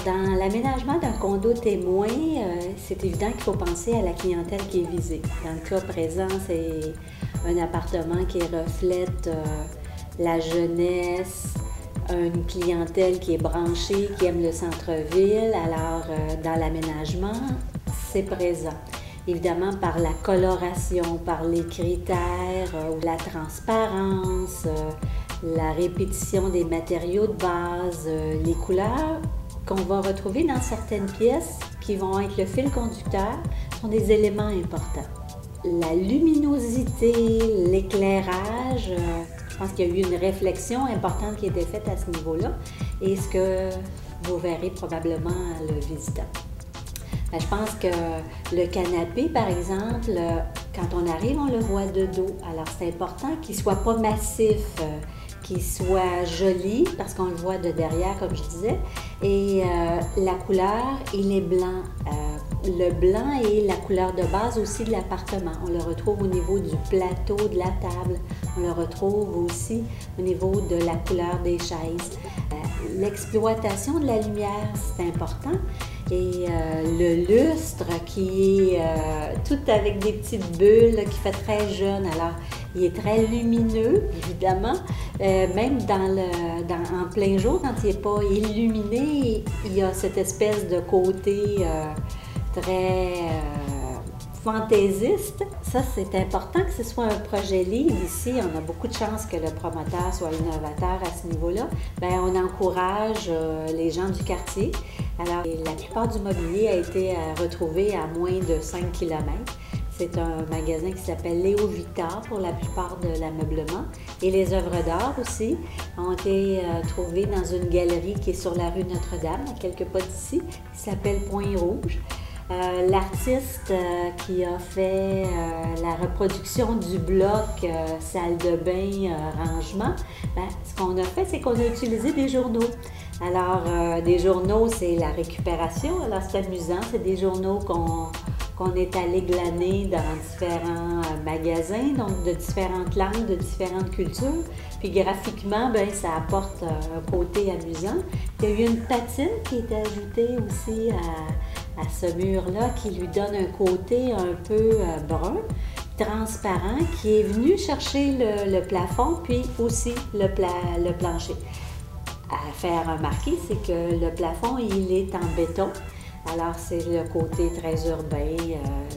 Dans l'aménagement d'un condo témoin, c'est évident qu'il faut penser à la clientèle qui est visée. Dans le cas présent, c'est un appartement qui reflète la jeunesse, une clientèle qui est branchée, qui aime le centre-ville. Alors, dans l'aménagement, c'est présent. Évidemment, par la coloration, par les critères, la transparence, la répétition des matériaux de base, les couleurs qu'on va retrouver dans certaines pièces qui vont être le fil conducteur sont des éléments importants. La luminosité, l'éclairage, je pense qu'il y a eu une réflexion importante qui a été faite à ce niveau-là et ce que vous verrez probablement en le visitant. Je pense que le canapé, par exemple, quand on arrive, on le voit de dos. Alors, c'est important qu'il ne soit pas massif, qu'il soit joli, parce qu'on le voit de derrière, comme je disais. Et la couleur, il est blanc. Le blanc est la couleur de base aussi de l'appartement. On le retrouve au niveau du plateau de la table. On le retrouve aussi au niveau de la couleur des chaises. L'exploitation de la lumière, c'est important. Et le lustre qui est tout avec des petites bulles qui fait très jeune. Alors, il est très lumineux, évidemment. Même en plein jour, quand il n'est pas illuminé, il y a cette espèce de côté très fantaisiste. Ça, c'est important que ce soit un projet libre. Ici, on a beaucoup de chance que le promoteur soit innovateur à ce niveau-là. On encourage les gens du quartier. Alors, la plupart du mobilier a été retrouvé à moins de 5 km. C'est un magasin qui s'appelle Léo Victor pour la plupart de l'ameublement. Et les œuvres d'art aussi ont été trouvées dans une galerie qui est sur la rue Notre-Dame, à quelques pas d'ici, qui s'appelle Point Rouge. L'artiste qui a fait la reproduction du bloc salle de bain rangement, ce qu'on a fait, c'est qu'on a utilisé des journaux. Alors, des journaux, c'est la récupération. Alors, c'est amusant. C'est des journaux qu'on est allé glaner dans différents magasins, donc de différentes langues, de différentes cultures. Puis graphiquement, ça apporte un côté amusant. Il y a eu une patine qui est ajoutée aussi à ce mur-là, qui lui donne un côté un peu brun, transparent, qui est venu chercher le plafond, puis aussi le plancher. À faire remarquer, c'est que le plafond, il est en béton. Alors, c'est le côté très urbain,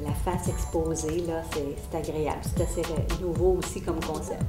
la face exposée, là, c'est agréable. C'est assez nouveau aussi comme concept.